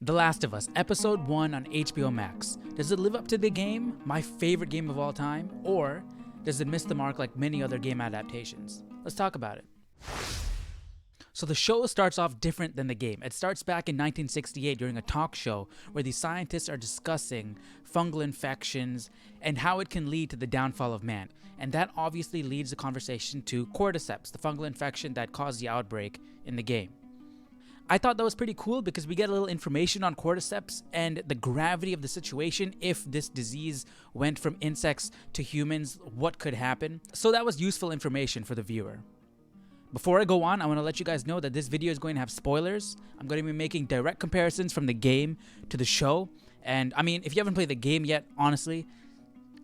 The Last of Us, Episode 1 on HBO Max. Does it live up to the game, my favorite game of all time, or does it miss the mark like many other game adaptations? Let's talk about it. So the show starts off different than the game. It starts back in 1968 during a talk show where the scientists are discussing fungal infections and how it can lead to the downfall of man. And that obviously leads the conversation to cordyceps, the fungal infection that caused the outbreak in the game. I thought that was pretty cool because we get a little information on cordyceps and the gravity of the situation if this disease went from insects to humans, what could happen. So that was useful information for the viewer. Before I go on, I want to let you guys know that this video is going to have spoilers. I'm going to be making direct comparisons from the game to the show. And I mean, if you haven't played the game yet, honestly,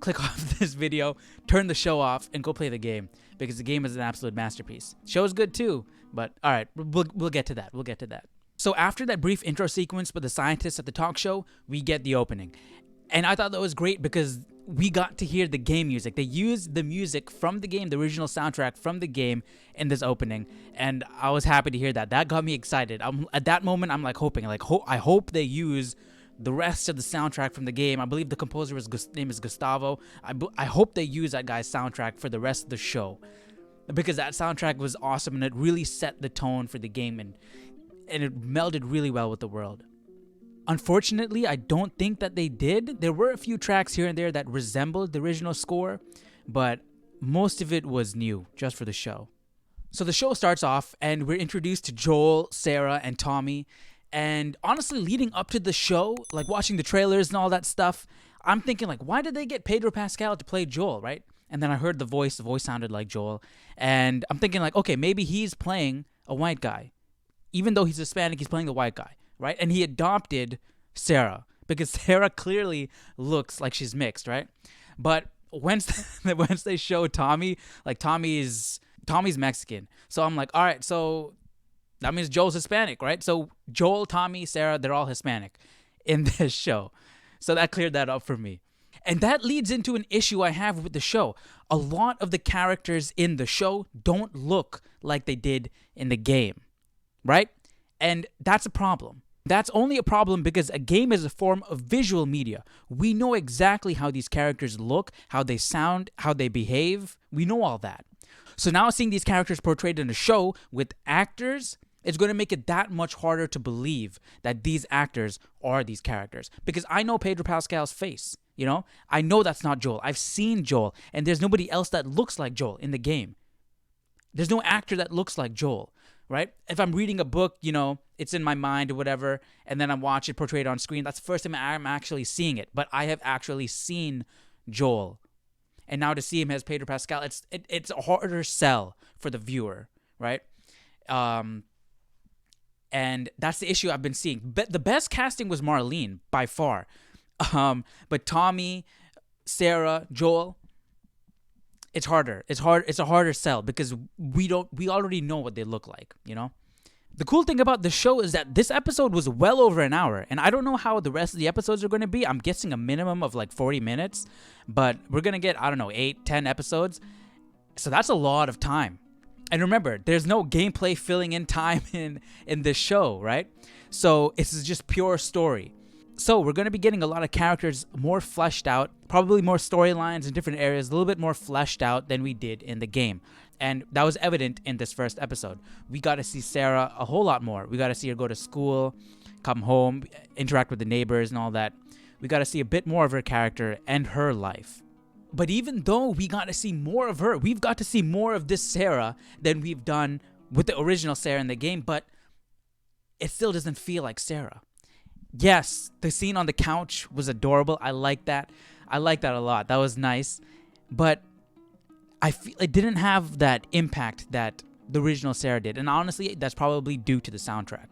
click off this video, turn the show off, and go play the game because the game is an absolute masterpiece. Show's good too, but all right, we'll get to that. We'll get to that. So after that brief intro sequence with the scientists at the talk show, we get the opening. And I thought that was great because we got to hear the game music. They used the music from the game, the original soundtrack from the game in this opening. And I was happy to hear that. That got me excited. At that moment, I'm like hoping, I hope they use the rest of the soundtrack from the game. I believe the composer's name is Gustavo. I hope they use that guy's soundtrack for the rest of the show because that soundtrack was awesome and it really set the tone for the game and it melded really well with the world. Unfortunately, I don't think that they did. There were a few tracks here and there that resembled the original score, but most of it was new just for the show. So the show starts off and we're introduced to Joel, Sarah, and Tommy. And honestly, leading up to the show, like watching the trailers and all that stuff, I'm thinking like, why did they get Pedro Pascal to play Joel, right? And then I heard the voice sounded like Joel. And I'm thinking like, okay, maybe he's playing a white guy. Even though he's Hispanic, he's playing a white guy, right? And he adopted Sarah because Sarah clearly looks like she's mixed, right? But once they show Tommy, like Tommy's Mexican. So I'm like, all right, so that means Joel's Hispanic, right? So Joel, Tommy, Sarah, they're all Hispanic in this show. So that cleared that up for me. And that leads into an issue I have with the show. A lot of the characters in the show don't look like they did in the game, right? And that's a problem. That's only a problem because a game is a form of visual media. We know exactly how these characters look, how they sound, how they behave. We know all that. So now seeing these characters portrayed in a show with actors, it's going to make it that much harder to believe that these actors are these characters. Because I know Pedro Pascal's face, you know? I know that's not Joel. I've seen Joel, and there's nobody else that looks like Joel in the game. There's no actor that looks like Joel, right? If I'm reading a book, you know, it's in my mind or whatever, and then I watch it portrayed on screen, that's the first time I'm actually seeing it. But I have actually seen Joel. And now to see him as Pedro Pascal, it's a harder sell for the viewer, right? And that's the issue I've been seeing. But the best casting was Marlene by far. But Tommy, Sarah, Joel, it's harder. It's a harder sell because we already know what they look like, you know? The cool thing about the show is that this episode was well over an hour, and I don't know how the rest of the episodes are going to be. I'm guessing a minimum of like 40 minutes, but we're going to get, 8-10 episodes. So that's a lot of time. And remember, there's no gameplay filling in time in this show, right? So it's just pure story. So we're going to be getting a lot of characters more fleshed out, probably more storylines in different areas, a little bit more fleshed out than we did in the game. And that was evident in this first episode. We got to see Sarah a whole lot more. We got to see her go to school, come home, interact with the neighbors and all that. We got to see a bit more of her character and her life. But even though we got to see more of her, we've got to see more of this Sarah than we've done with the original Sarah in the game, but it still doesn't feel like Sarah. Yes, the scene on the couch was adorable. I like that. I like that a lot. That was nice. But I feel it didn't have that impact that the original Sarah did. And honestly, that's probably due to the soundtrack.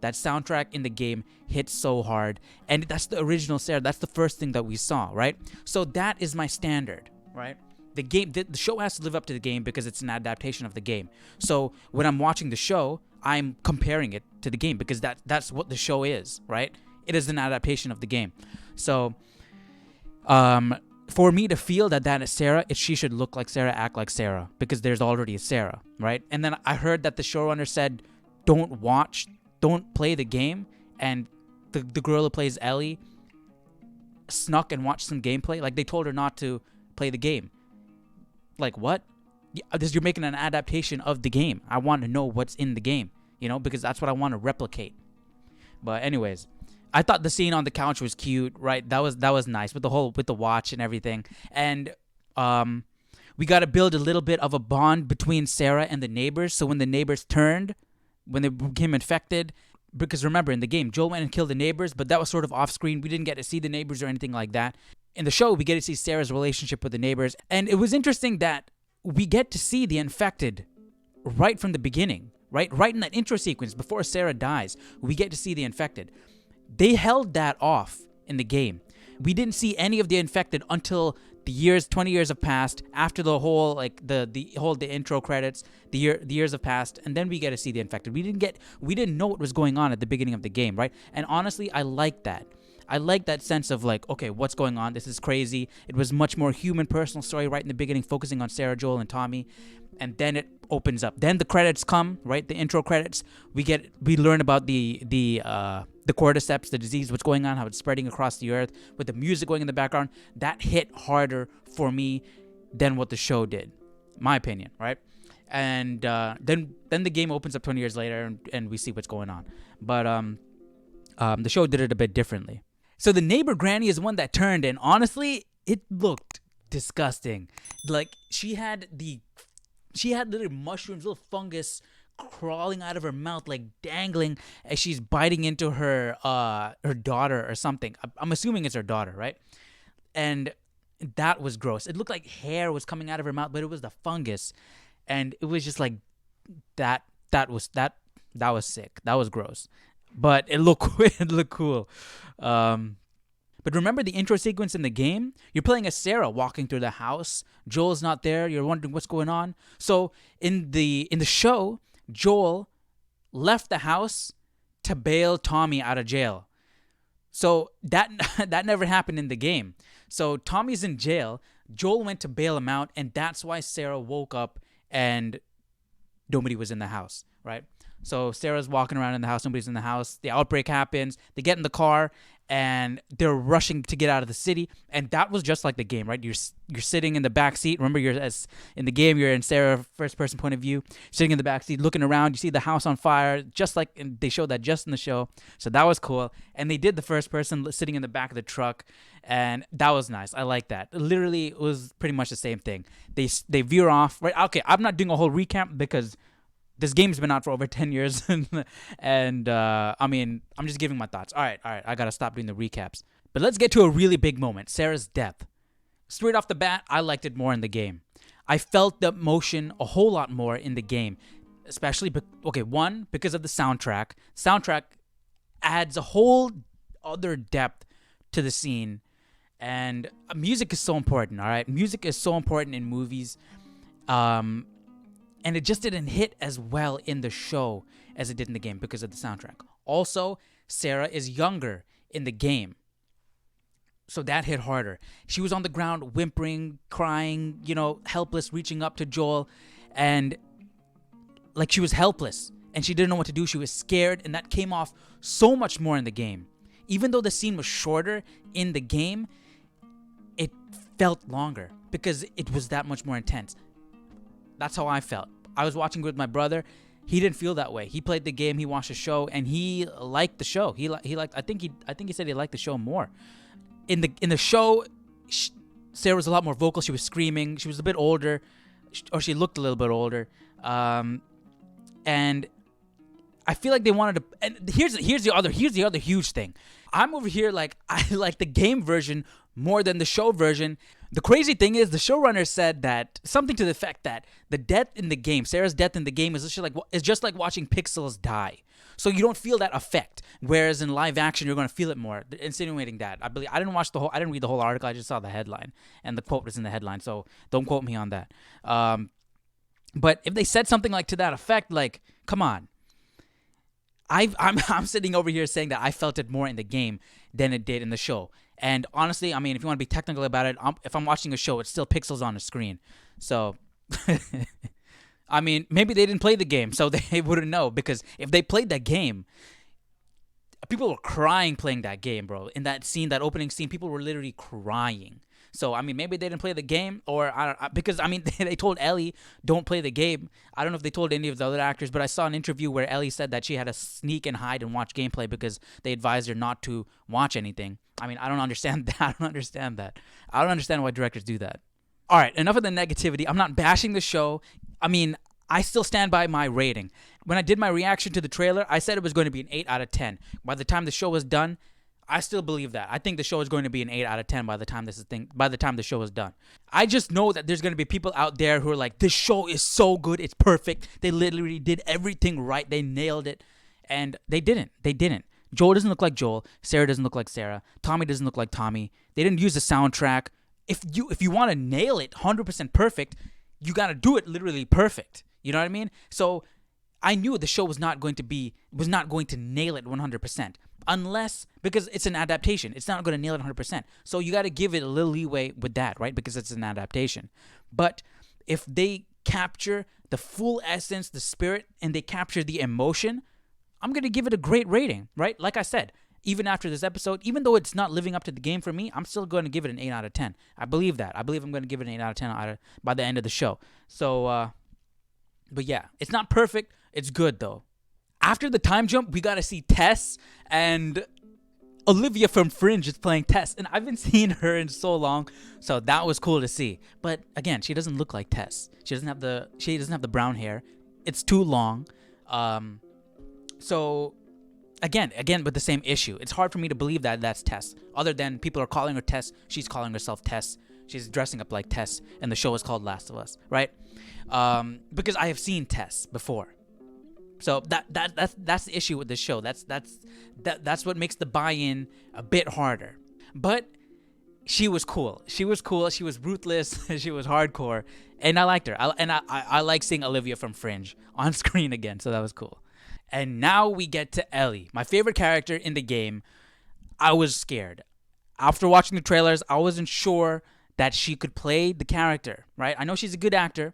That soundtrack in the game hits so hard. And that's the original Sarah. That's the first thing that we saw, right? So that is my standard, right? The show has to live up to the game because it's an adaptation of the game. So when I'm watching the show, I'm comparing it to the game because that's what the show is, right? It is an adaptation of the game. So for me to feel that is Sarah, she should look like Sarah, act like Sarah, because there's already a Sarah, right? And then I heard that the showrunner said, don't play the game, and the girl who plays Ellie snuck and watched some gameplay. Like, they told her not to play the game. Like, what? You're making an adaptation of the game. I want to know what's in the game, because that's what I want to replicate. But anyways, I thought the scene on the couch was cute, right? That was nice with the watch and everything. And we got to build a little bit of a bond between Sarah and the neighbors. So when the neighbors when they became infected, because remember, in the game, Joel went and killed the neighbors, but that was sort of off screen. We didn't get to see the neighbors or anything like that. In the show, we get to see Sarah's relationship with the neighbors. And it was interesting that we get to see the infected right from the beginning, right? Right in that intro sequence before Sarah dies, we get to see the infected. They held that off in the game. We didn't see any of the infected until 20 years have passed, after the whole, the intro credits, the years have passed, and then we get to see the infected. We didn't know what was going on at the beginning of the game, right? And honestly, I like that. I like that sense of like, okay, what's going on? This is crazy. It was much more human, personal story right in the beginning, focusing on Sarah, Joel, and Tommy, and then it opens up. Then the credits come, right? The intro credits. We learn about the cordyceps, the disease, what's going on, how it's spreading across the earth, with the music going in the background. That hit harder for me than what the show did, my opinion, right? And then the game opens up 20 years later, and we see what's going on. But the show did it a bit differently. So the neighbor granny is one that turned, and honestly, it looked disgusting. Like, she had little mushrooms, little fungus crawling out of her mouth, like dangling as she's biting into her daughter or something. I'm assuming it's her daughter, right? And that was gross. It looked like hair was coming out of her mouth, but it was the fungus, and it was just like that. That was sick. That was gross, but it looked cool. But remember the intro sequence in the game? You're playing as Sarah walking through the house. Joel's not there. You're wondering what's going on. So in the show, Joel left the house to bail Tommy out of jail. So that never happened in the game. So Tommy's in jail. Joel went to bail him out, and that's why Sarah woke up and nobody was in the house, right? So Sarah's walking around in the house. Nobody's in the house. The outbreak happens. They get in the car, and they're rushing to get out of the city. And that was just like the game, right? You're sitting in the back seat. Remember, in the game, you're in Sarah's first-person point of view, sitting in the back seat, looking around. You see the house on fire, just like they showed that just in the show. So that was cool. And they did the first person sitting in the back of the truck, and that was nice. I like that. Literally, it was pretty much the same thing. They veer off, right? Okay, I'm not doing a whole recap because this game's been out for over 10 years, and I mean, I'm just giving my thoughts. All right, I gotta stop doing the recaps. But let's get to a really big moment, Sarah's death. Straight off the bat, I liked it more in the game. I felt the emotion a whole lot more in the game, especially, because of the soundtrack. Soundtrack adds a whole other depth to the scene, and music is so important, all right? Music is so important in movies. And it just didn't hit as well in the show as it did in the game because of the soundtrack. Also, Sarah is younger in the game, so that hit harder. She was on the ground whimpering, crying, helpless, reaching up to Joel, and like she was helpless, and she didn't know what to do. She was scared, and that came off so much more in the game. Even though the scene was shorter in the game, it felt longer because it was that much more intense. That's how I felt. I was watching with my brother. He didn't feel that way. He played the game. He watched the show, and he liked the show. He liked. I think he said he liked the show more. In the show, Sarah was a lot more vocal. She was screaming. She was a bit older, or she looked a little bit older. And I feel like they wanted to. And here's the other huge thing. I'm over here like I like the game version more than the show version. The crazy thing is, the showrunner said that something to the effect that the death in the game, Sarah's death in the game, is just like watching pixels die. So you don't feel that effect. Whereas in live action, you're going to feel it more. They're insinuating that. I didn't read the whole article. I just saw the headline, and the quote was in the headline. So don't quote me on that. But if they said something like to that effect, like, come on. I'm sitting over here saying that I felt it more in the game than it did in the show. And honestly, I mean, if you want to be technical about it, if I'm watching a show, it's still pixels on the screen. So, I mean, maybe they didn't play the game, so they wouldn't know. Because if they played that game, people were crying playing that game, bro. In that scene, that opening scene, people were literally crying. So I mean, maybe they didn't play the game, or because I mean, they told Ellie don't play the game. I don't know if they told any of the other actors, but I saw an interview where Ellie said that she had to sneak and hide and watch gameplay because they advised her not to watch anything. I mean, I don't understand that. I don't understand that. I don't understand why directors do that. All right, enough of the negativity. I'm not bashing the show. I mean, I still stand by my rating. When I did my reaction to the trailer, I said it was going to be an 8 out of 10. By the time the show was done, I still believe that. I think the show is going to be an 8 out of 10 by the time the show is done. I just know that there's going to be people out there who are like, this show is so good, it's perfect. They literally did everything right. They nailed it. And they didn't. They didn't. Joel doesn't look like Joel. Sarah doesn't look like Sarah. Tommy doesn't look like Tommy. They didn't use the soundtrack. If you want to nail it 100% perfect, you got to do it literally perfect. You know what I mean? So I knew the show was not going to nail it 100%. Unless, because it's an adaptation. It's not going to nail it 100%. So you got to give it a little leeway with that, right? Because it's an adaptation. But if they capture the full essence, the spirit, and they capture the emotion, I'm going to give it a great rating, right? Like I said, even after this episode, even though it's not living up to the game for me, I'm still going to give it an 8 out of 10. I believe that. I believe I'm going to give it an 8 out of 10 by the end of the show. So, but yeah, it's not perfect. It's good, though. After the time jump, we got to see Tess, and Olivia from Fringe is playing Tess. And I've been seeing her in so long, so that was cool to see. But again, she doesn't look like Tess. She doesn't have the brown hair. It's too long. So again, with the same issue. It's hard for me to believe that that's Tess. Other than people are calling her Tess, she's calling herself Tess. She's dressing up like Tess, and the show is called Last of Us, right? Because I have seen Tess before. So that's the issue with this show. That's what makes the buy-in a bit harder. But she was cool. She was ruthless. She was hardcore, and I liked her. I like seeing Olivia from Fringe on screen again. So that was cool. And now we get to Ellie, my favorite character in the game. I was scared. After watching the trailers, I wasn't sure that she could play the character, right? I know she's a good actor.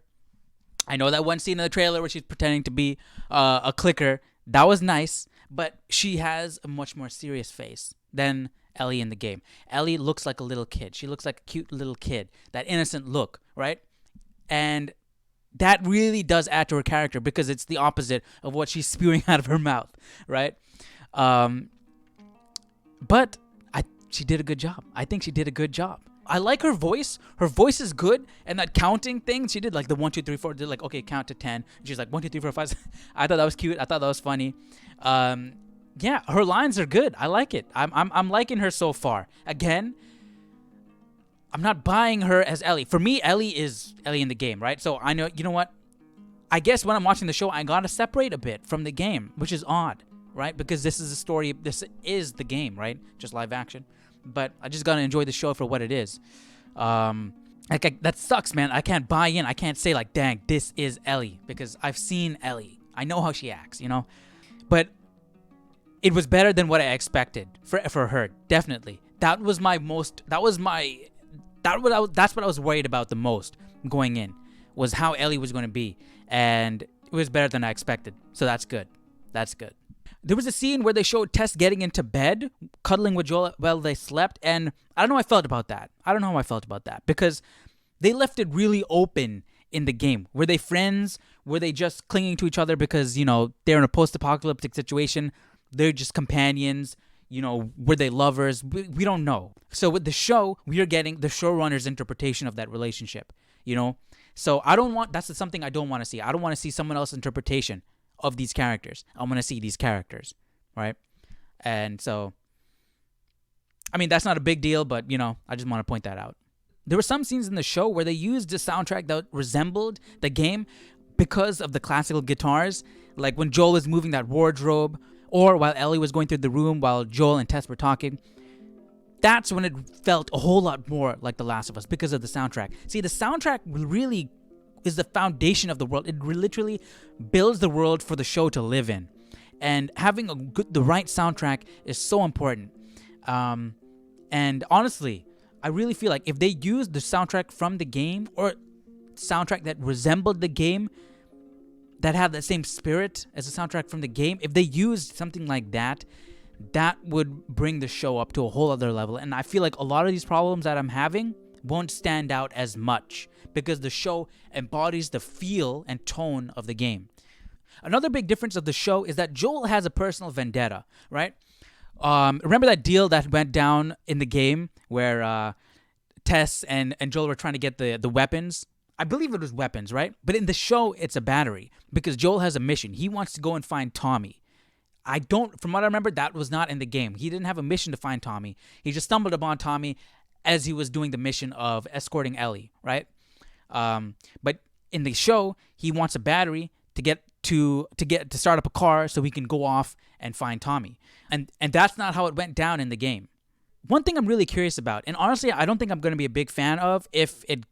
I know that one scene in the trailer where she's pretending to be a clicker. That was nice, but she has a much more serious face than Ellie in the game. Ellie looks like a little kid. She looks like a cute little kid. That innocent look, right? And that really does add to her character because it's the opposite of what she's spewing out of her mouth, right? But she did a good job. I think she did a good job. I like her voice. Her voice is good. And that counting thing, she did like the 1, 2, 3, 4. Did like, okay, count to 10. She's like 1, 2, 3, 4, 5. I thought that was cute. I thought that was funny. Yeah, her lines are good. I like it. I'm liking her so far. Again, I'm not buying her as Ellie. For me, Ellie is Ellie in the game, right? So I know, you know what? I guess when I'm watching the show, I gotta separate a bit from the game, which is odd, right? Because this is a story. This is the game, right? Just live action. But I just gotta enjoy the show for what it is. That sucks, man. I can't buy in. I can't say like, dang, this is Ellie, because I've seen Ellie. I know how she acts, you know. But it was better than what I expected for her. Definitely. That's what I was worried about the most going in, was how Ellie was going to be, and it was better than I expected. So that's good. That's good. There was a scene where they showed Tess getting into bed, cuddling with Joel while they slept, and I don't know how I felt about that. Because they left it really open in the game. Were they friends? Were they just clinging to each other because, you know, they're in a post-apocalyptic situation? They're just companions. You know, were they lovers? We don't know. So with the show, we are getting the showrunner's interpretation of that relationship, you know? So that's something I don't want to see. I don't want to see someone else's interpretation of these characters. I want to see these characters, right? And so, I mean, that's not a big deal, but, you know, I just want to point that out. There were some scenes in the show where they used a soundtrack that resembled the game because of the classical guitars, like when Joel was moving that wardrobe, or while Ellie was going through the room while Joel and Tess were talking. That's when it felt a whole lot more like The Last of Us because of the soundtrack. See, the soundtrack really is the foundation of the world. It literally builds the world for the show to live in. And having the right soundtrack is so important. And honestly, I really feel like if they used the soundtrack from the game, or soundtrack that resembled the game, that have that same spirit as the soundtrack from the game, if they used something like that, that would bring the show up to a whole other level. And I feel like a lot of these problems that I'm having won't stand out as much because the show embodies the feel and tone of the game. Another big difference of the show is that Joel has a personal vendetta, right? Remember that deal that went down in the game where Tess and Joel were trying to get the weapons? I believe it was weapons, right? But in the show, it's a battery because Joel has a mission. He wants to go and find Tommy. From what I remember, that was not in the game. He didn't have a mission to find Tommy. He just stumbled upon Tommy as he was doing the mission of escorting Ellie, right? But in the show, he wants a battery to start up a car so he can go off and find Tommy. And that's not how it went down in the game. One thing I'm really curious about, and honestly, I don't think I'm going to be a big fan of if it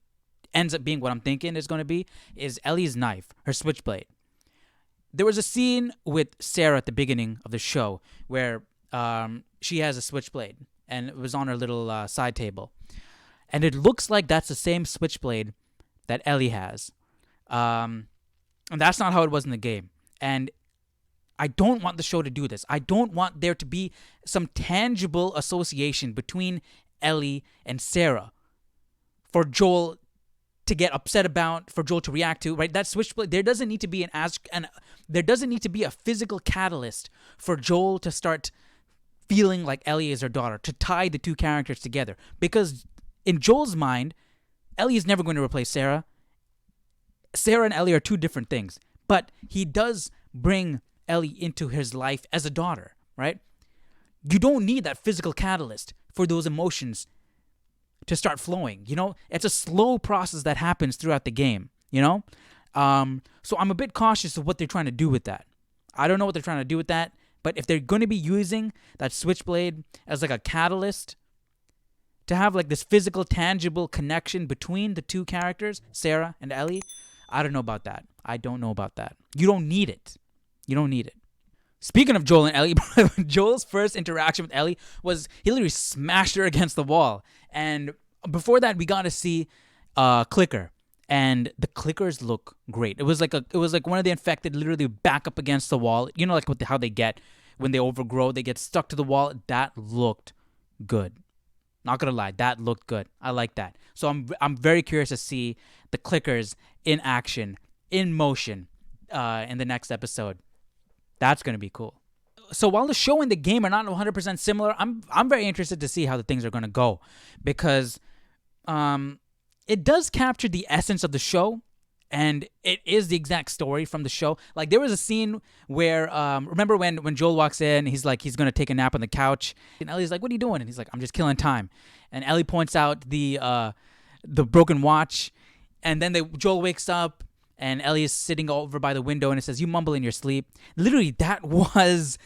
ends up being what I'm thinking it's going to be, is Ellie's knife, her switchblade. There was a scene with Sarah at the beginning of the show where she has a switchblade, and it was on her little side table. And it looks like that's the same switchblade that Ellie has. And that's not how it was in the game. And I don't want the show to do this. I don't want there to be some tangible association between Ellie and Sarah for Joel to get upset about, for Joel to react to, right? That switchblade, there doesn't need to be there doesn't need to be a physical catalyst for Joel to start feeling like Ellie is her daughter, to tie the two characters together. Because in Joel's mind, Ellie is never going to replace Sarah. Sarah and Ellie are two different things. But he does bring Ellie into his life as a daughter, right? You don't need that physical catalyst for those emotions to start flowing, you know? It's a slow process that happens throughout the game, you know? So I'm a bit cautious of what they're trying to do with that. I don't know what they're trying to do with that, but if they're going to be using that switchblade as like a catalyst to have like this physical, tangible connection between the two characters, Sarah and Ellie, I don't know about that. I don't know about that. You don't need it. You don't need it. Speaking of Joel and Ellie, Joel's first interaction with Ellie was he literally smashed her against the wall. And before that, we got to see Clicker. And the clickers look great. It was like one of the infected literally back up against the wall. You know, like how they get when they overgrow, they get stuck to the wall. That looked good. Not gonna lie, that looked good. I like that. So I'm very curious to see the clickers in action, in motion, in the next episode. That's gonna be cool. So while the show and the game are not 100% similar, I'm very interested to see how the things are gonna go, because it does capture the essence of the show, and it is the exact story from the show. Like, there was a scene where, remember when Joel walks in, he's like, he's going to take a nap on the couch, and Ellie's like, what are you doing? And he's like, I'm just killing time. And Ellie points out the broken watch, and then Joel wakes up, and Ellie is sitting over by the window, and it says, you mumble in your sleep. Literally, that was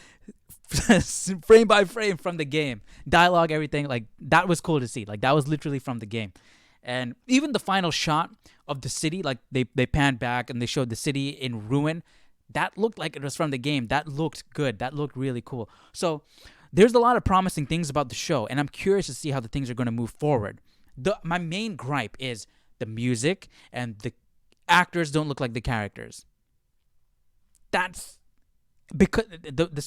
frame by frame from the game. Dialogue, everything, like, that was cool to see. Like, that was literally from the game. And even the final shot of the city, like they panned back and they showed the city in ruin, that looked like it was from the game. That looked good. That looked really cool. So there's a lot of promising things about the show, and I'm curious to see how the things are going to move forward. My main gripe is the music, and the actors don't look like the characters. That's because the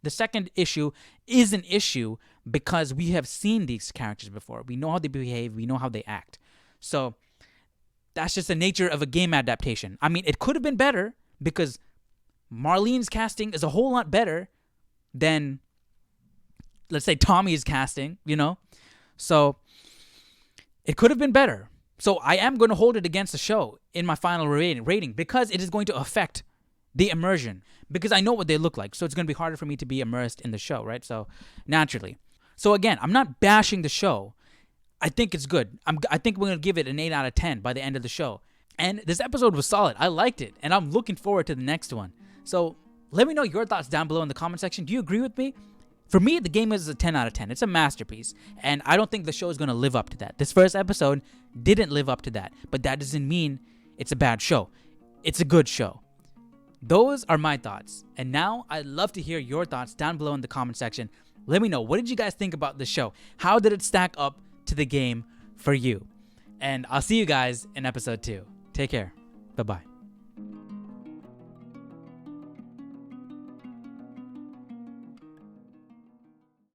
second issue is an issue because we have seen these characters before. We know how they behave. We know how they act. So that's just the nature of a game adaptation. I mean, it could have been better because Marlene's casting is a whole lot better than, let's say, Tommy's casting, you know? So it could have been better. So I am going to hold it against the show in my final rating because it is going to affect the immersion, because I know what they look like. So it's going to be harder for me to be immersed in the show, right? So naturally. So again, I'm not bashing the show. I think it's good. I think we're going to give it an 8 out of 10 by the end of the show. And this episode was solid. I liked it. And I'm looking forward to the next one. So let me know your thoughts down below in the comment section. Do you agree with me? For me, the game is a 10 out of 10. It's a masterpiece. And I don't think the show is going to live up to that. This first episode didn't live up to that. But that doesn't mean it's a bad show. It's a good show. Those are my thoughts. And now I'd love to hear your thoughts down below in the comment section. Let me know, what did you guys think about the show? How did it stack up to the game for you? And I'll see you guys in episode 2. Take care. Bye-bye.